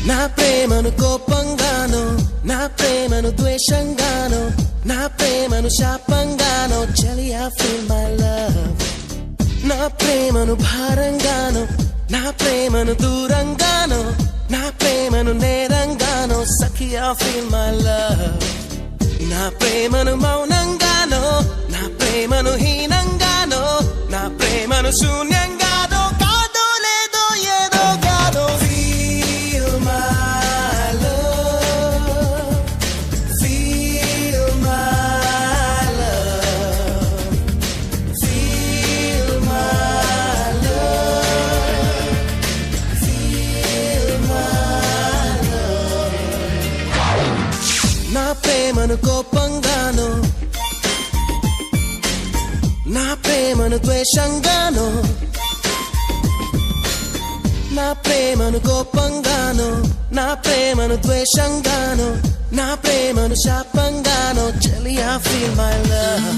నా ప్రేమను కోపంగానో, నా ప్రేమను ద్వేషంగానో, నా ప్రేమను శాపంగానో చలియా ఫీల్ మై లవ్. నా ప్రేమను భారంగానో, నా ప్రేమను దూరంగానో, నా ప్రేమను నేరంగానో సఖియా ఫీల్ మై లవ్. నా ప్రేమను మౌనంగానో, నా ప్రేమను హీనంగానో, నా ప్రేమను శూన్యంగానో, కాదో లేదో ఏదో కాదో. Feel my love, feel my love, feel my love, feel my love. నా ప్రేమను కోపంగానో, నా ప్రేమను ద్వేషంగానో, నా ప్రేమను కోపంగానో, నా ప్రేమను ద్వేషంగానో, నా ప్రేమను శాపంగానో చలియా ఫీల్ మై లవ్.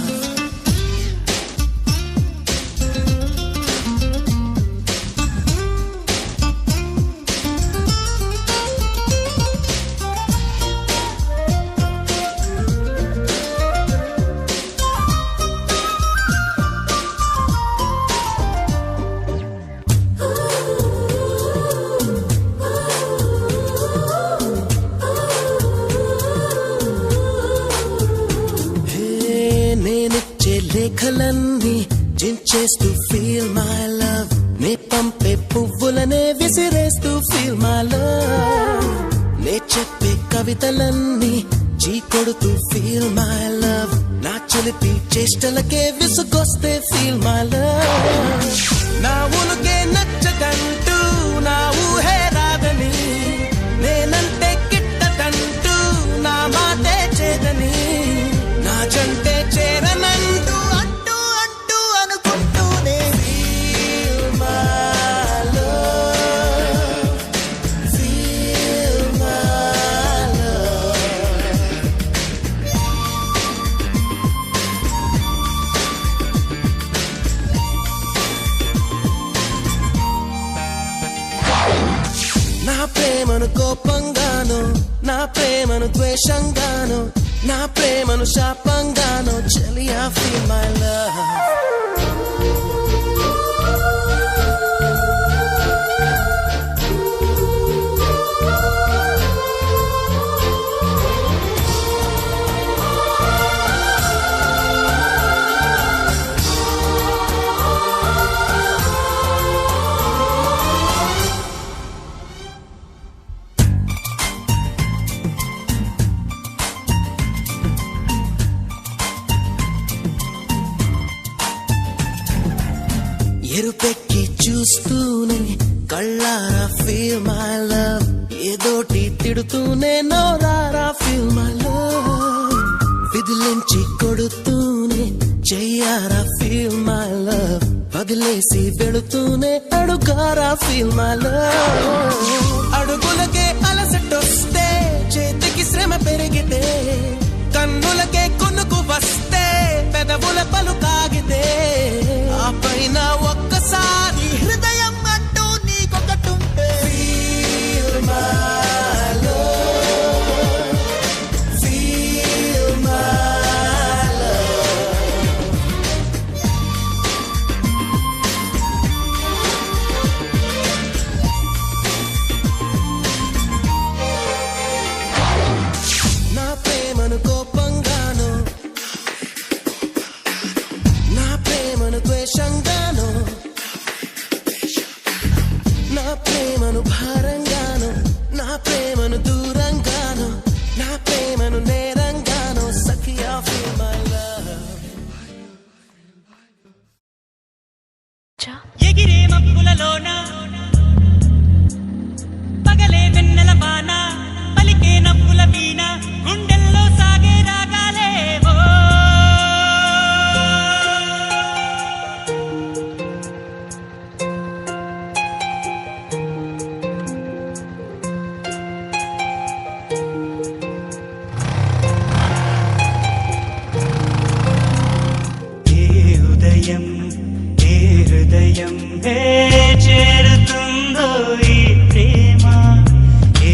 నేనిచ్చే లేఖలన్నీ జించేస్తూ ఫీల్ మై లవ్. నే పంపే పువ్వులనే విసిరేస్తూ ఫీల్ మై లవ్. నే చెప్పే కవితలన్నీ చీకొడుతూ ఫీల్ మై లవ్. నా చిలిపి చేష్టలకే విసుగొస్తే ఫీల్ మై లవ్. నా ఉనుకే నచ్చదంటూ నా ఊహే రాదని, నేనంటే గిట్టదంటూ నా మాటే చేదని, నా జంటే చేరనంటూ అంటూ అంటూ అనుకుంటూనే feel my love, feel my love. నా ప్రేమను కోపంగానో, నా ప్రేమను ద్వేషంగానో, నా ప్రేమను శాపంగానో చలియా ఫీల్ మై లవ్. ఎరుపెక్కి చూస్తూనే కళ్ళారా ఫీల్ మై లవ్. ఏదోటి తిడుతూనే నోరారా ఫీల్ మై లవ్. విదిలించి కొడుతూనే చెయ్యారా ఫీల్ మై లవ్. వదిలేసి వెళుతూనే అడుగారా ఫీల్ మై లవ్. అడుగులకే అలసటొస్తే, చేతికి శ్రమ పెరిగితే, కన్నులకే కొనుకు వస్తే, పెదవుల పలుకాగితే, ఆ పైన ఒక్కసారి హృదయం అంటూ నీకొకటుంటే feel my love, feel my love. నా ప్రేమను కోపంగానో, నా ప్రేమను ద్వేషంగానో, నా ప్రేమను భారంగానో, నా ప్రేమను దూరంగానో, నా ప్రేమను నేరంగానో సఖియా ఫీల్ మై లవ్. ఎగిరే మబ్బులలోన పగలే వెన్నెల వాన, పలికే నవ్వుల వీణ, గుండెల్లో సాగే రాగాలేవో. హృదయం చేరుతుందో ఈ ప్రేమ, ఏ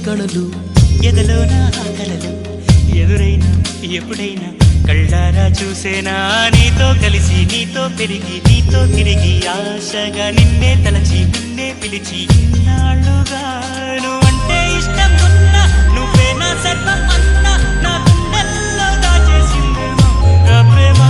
కళలు ఎదలోన కలలు ఎదురైనా ఎప్పుడైనా కళ్ళారా చూసేనా నీతో కలిసి నీతో పెరిగి నీతో తిరిగి ఆశగా నిన్నే తలచి నిన్నే పిలిచి ఇన్నాళ్ళుగా నువ్వంటే ఇష్టం ఉన్నా నువ్వే నా సర్వం అన్నా నా గుండెల్లో దాచేసిందేమో నా ప్రేమ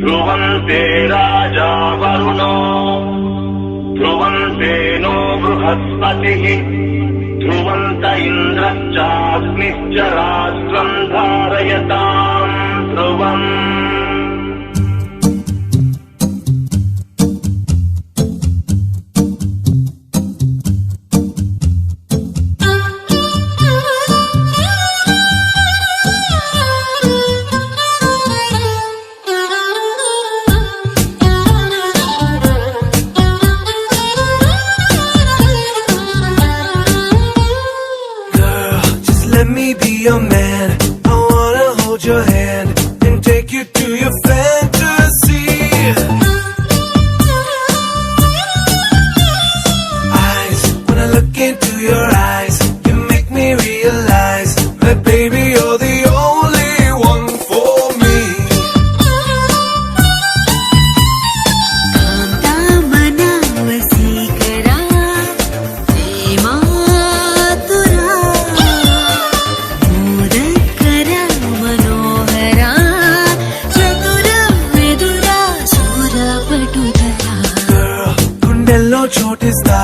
ध्रुवन्ते राजा वरुणो ध्रुवन्ते नो बृहस्पतिः ध्रुवन्त इन्द्रश्चाग्निश्च राष्ट्रम् धारयताम् ध्रुवम् Let me be your man. I wanna hold your hand and take you to your fantasy. Eyes, when I look into your eyes, you make me realize that baby you're the only one for me. చోటిస్తా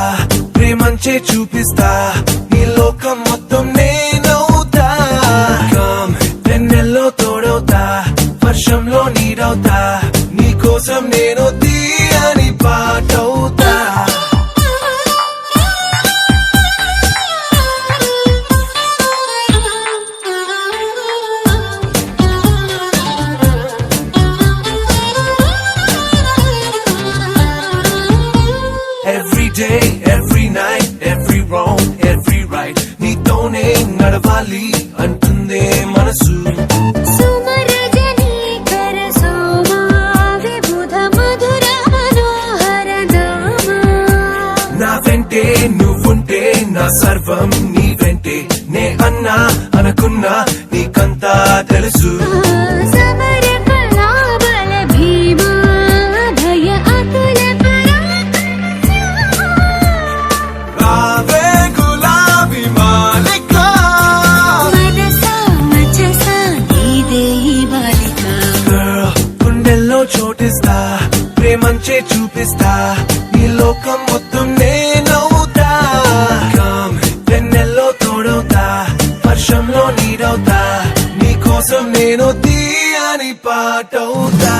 ప్రేమంచే చూపిస్తా నీ లోకం మొత్తం నేనవుతా come వెన్నెల్లో తోడవుతా వర్షంలో నీడవుతా నీ కోసం నేను తీయని పాటవుతా Every day, every night, every wrong, every right నీతోనే నడవాలి అంటుందే మనసు నా వెంటే నువ్వుంటే నా సర్వం నీ వెంటే నే అన్నా అనుకున్నా నీకంతా తెలుసు చోటిస్తా ప్రేమంచే చూపిస్తా నీ లోకం మొత్తం నేనవుతా కమ్ వెన్నెల్లో తోడవుతా వర్షంలో నీడవుతా నీకో కోసం నేను తీయని పాటవుతా.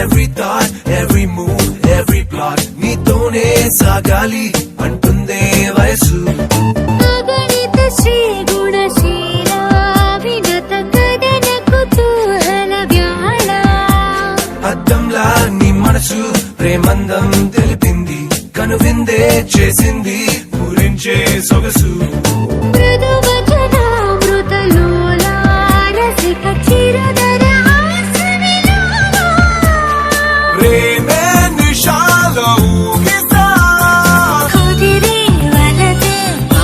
Every thought, every move, every plot నీతోనే సాగాలి అంటుందే వయసు. అగణిత శ్రీ గుణశీల వినత కథన కుతూహల వ్యాళ అద్దంలా నీ మనసు ప్రేమందం తెలిపింది, కనువిందే చేసింది పూరించే సొగసు. మృదువచన మృతలోల రసిక చిరుదర ప్రేమే నిషాలో ఊగిసా, కుదిరే వలతే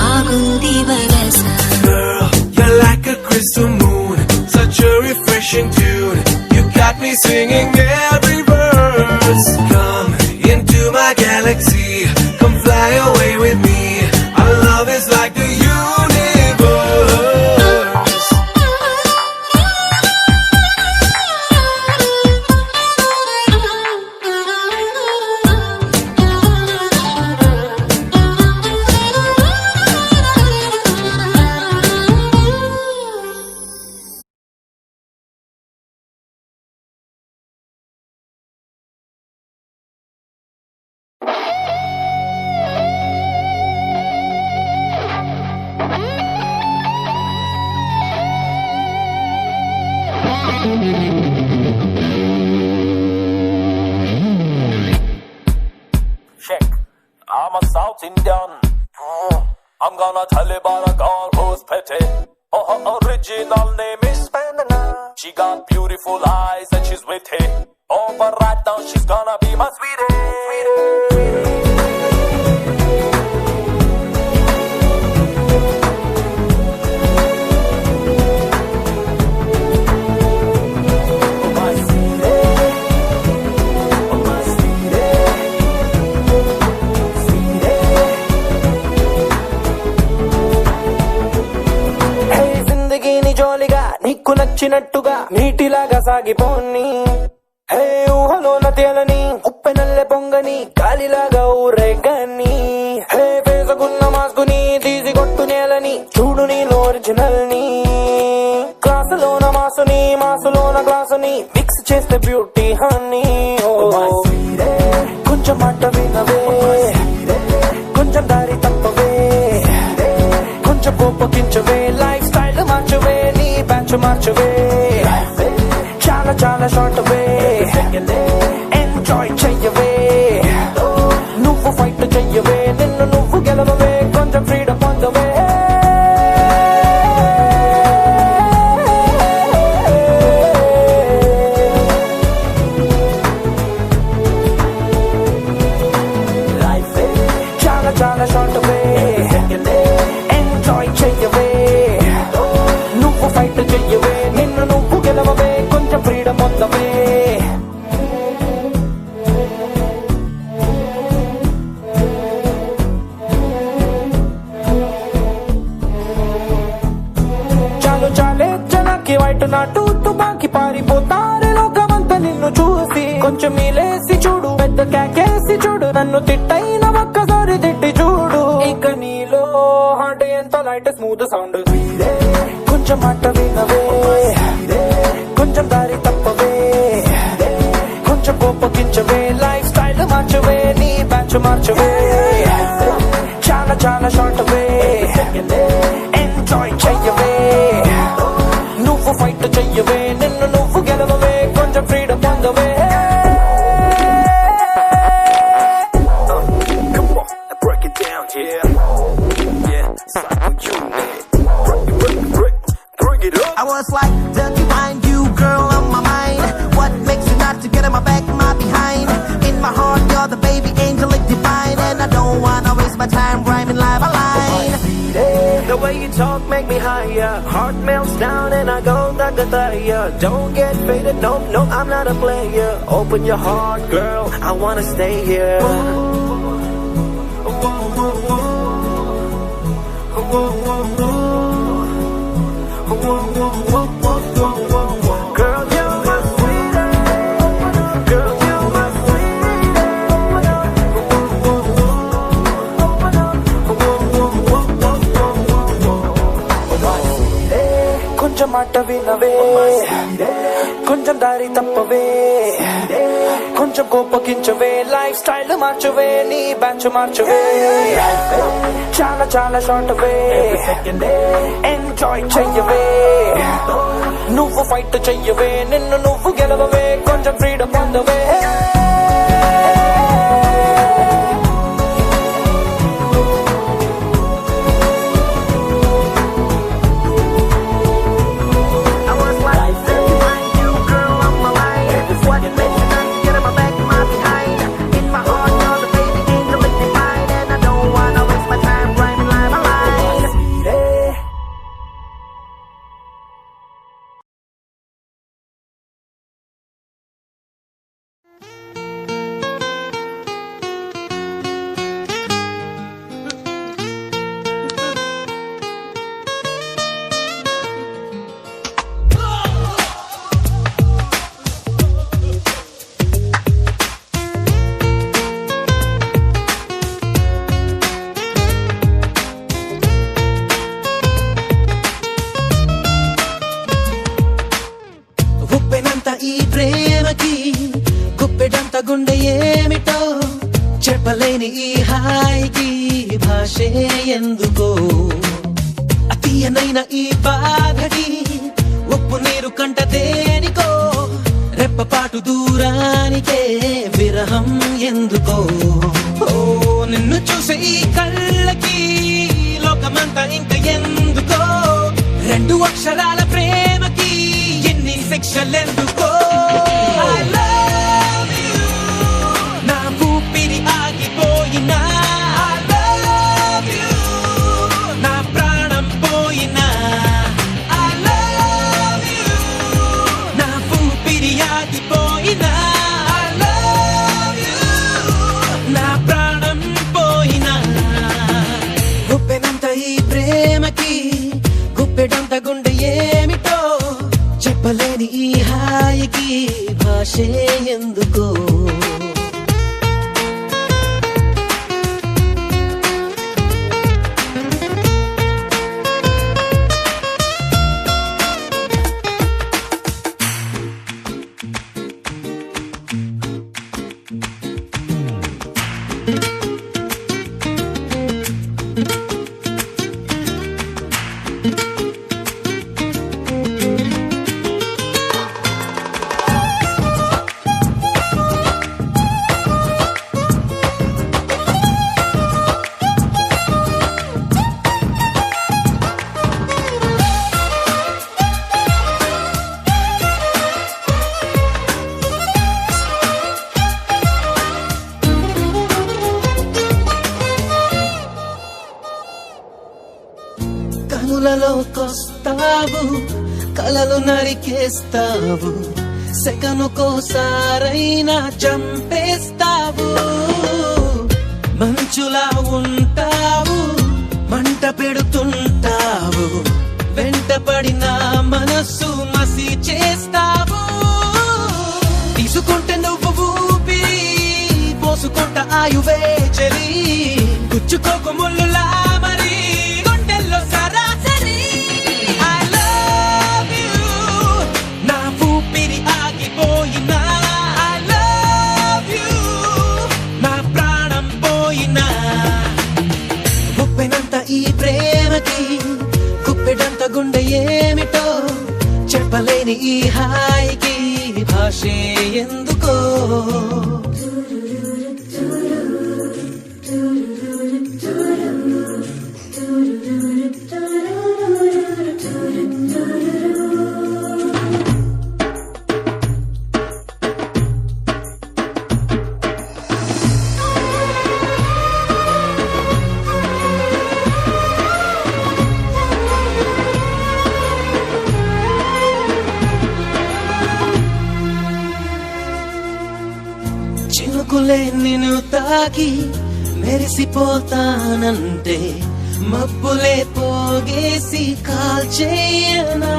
ఆగుంది వరస. Girl, you're like a crystal moon, such a refreshing tune. You got me singing every verse. Come into my galaxy, come fly away with me. Our love is like the universe. Check. I'm a South Indian. I'm gonna tell you about a girl who's pretty. Oh, her original name is Vandana. She got beautiful eyes and she's witty. Oh, but right now she's gonna be my sweetie. నీకు నచ్చినట్టుగా నీటిలాగా సాగిపోని, హే ఊహలోన తేలని ఉప్పెనల్లె పొంగని గాలిలాగా ఊరేగని, హే వేసుకున్న మాస్కుని తీసి కొట్టు నేలని చూడు నీలో original ని. క్లాసులోన మాసుని మాసులోన గ్లాసుని మిక్స్ చేస్తే బ్యూటీ హనీ. కొంచెం మాట వినవే, కొంచెం దారి తప్పవే, కొంచెం కోపగించవే, లైఫ్ స్టైల్ మార్చవే, నీ బ్యాచ్ మార్చవే, చాలా చాలా షార్ట్ వే, ఎంజాయ్ చెయ్యవే, నువ్వు ఫైట్ చెయ్యవే, నిన్ను నువ్వు గెలవవే, కొంచెం ఫ్రీడమ్ పొందవే. చాలా చాలా షార్ట్ వే, ఎంజాయ్ చెయ్యవే, నువ్వు ఫైట్ చెయ్యవే, నిన్ను నువ్వు గెలవవే, కొంచెం ఫ్రీడమ్ పొందవే. చాలు చాలే జనాకి వైట్ నాటు తుపాకి పారిపోతారే లోకమంతా నిన్ను చూసి. కొంచెం మీలేసి చూడు, పెద్ద కేకేసి చూడు, నన్ను తిట్టైన ఒక్కసారి తిట్టి చూడు. ఇక నీలో హార్ట్ ఎంత లైట్ స్మూత్ సౌండ్. కొంచెం మాట వినవే, కొంచెం దారి తప్పవే, కొంచెం కోపగించవే, లైఫ్ స్టైల్ మార్చవే, నీ బ్యాచ్ మార్చవే, చాలా చాలా షార్ట్ వే, ఎంజాయ్ చెయ్యవే, నువ్వు ఫైట్ చెయ్యవే, నిన్ను నువ్వు గెలవవే, కొంచెం freedom పొందవే. I was like, dirty mind, you girl on my mind. What makes you not to get in my back, my behind? In my heart, you're the baby angel, like divine. And I don't wanna waste my time rhyming live a line. The way you talk make me higher. Heart melts down and I go gaga Taya. Don't get faded, nope, nope, I'm not a player. Open your heart, girl, I wanna stay here. Girl, you're my sweetie. Girl, you're my sweetie. కొంచెం మాట వినవే, కొంచెం దారి తప్పవే, కొంచెం కోపగించవే, life style మార్చవే, నీ batch మార్చవే, చాలా చాలా short వే, enjoy చెయ్యవే, నువ్వు ఫైట్ చెయ్యవే, నిన్ను నువ్వు గెలవవే, కొంచెం ఫ్రీడమ్ పొందవే. ఈ ప్రేమకి గుప్పెడంత గుండె ఏమిటో చెప్పలేని ఈ హాయికి భాషే ఎందుకో అతీయనైన ఈ బాధకి ఉప్పు నీరు కంట దేనికో రెప్పపాటు దూరానికే విరహం ఎందుకో ఓ నిన్ను చూసే ఈ కళ్ళకి లోకమంతా ఇంక ఎందుకో రెండు అక్షరాల ప్రేమకి ఎన్ని శిక్షలెందుకో I love you నా ఊపిరి ఆగిపోయినా I love you నా ప్రాణం పోయినా I love you నా ఊపిరి ఆగిపోయినా I love you నా ప్రాణం పోయినా గుప్పెనంత ఈ ప్రేమకి గుప్పెడంత గుండె ఏమిటో చెప్పలేని ఈ హాయికి భాషే ఎందుకో కనులలోకొస్తావు కలలు నరికేస్తావు సెకనుకోసారైనా చంపేస్తావు మంచులా ఉంటావు మంట పెడుతుంటావు వెంటపడిన మనస్సు మసి చేస్తావు తీసుకుంటే నువ్వు ఊపిరి పోసుకుంట ఆయువే చెలి గుచ్చుకోకు ముళ్ళులా మరి గుండెల్లో సరాసరి I love you నా ఊపిరి ఆగిపోయినా I love you నా ప్రాణం పోయినా గుప్పెనంత ఈ ప్రేమకి గుప్పెడంత గుండె ఏమిటో చెప్పలేని ఈ హాయికి భాషే ఎందుకో మబ్బులే నిన్ను తాకి మెరిసిపోతానంటే మబ్బులే పోగేసి కాల్చేయనా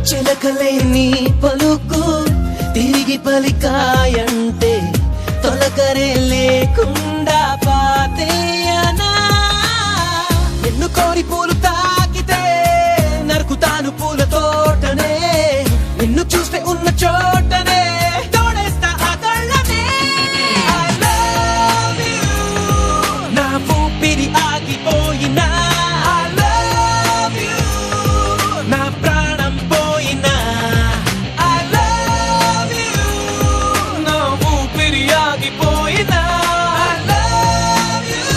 చిలకలే నీ పలుకు తిరిగి పలికాయంటే తొలకరే లేకుండా పాతేయనా నిన్ను కోరి పూలు తాకితే నరుకుతాను పూల తోటనే నిన్ను చూస్తే ఉన్న చోటనే తోడేస్తా ఆ కళ్ళనే I love you నా ఊపిరి ఆగిపోయినా I love you నా ప్రాణం పోయినా I love you నా ఊపిరి ఆగిపోయినా I love you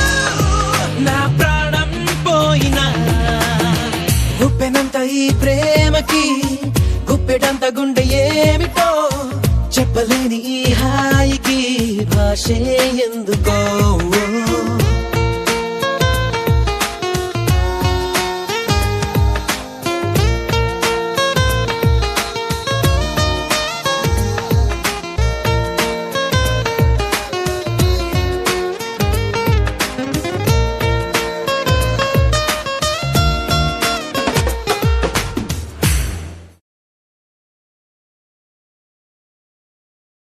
నా ప్రాణం పోయినా ఉప్పెనంత ఈ ప్రేమకి గుప్పెడంత గుండె ఏమిటో చెప్పలేని ఈ హాయికి భాషే ఎందుకో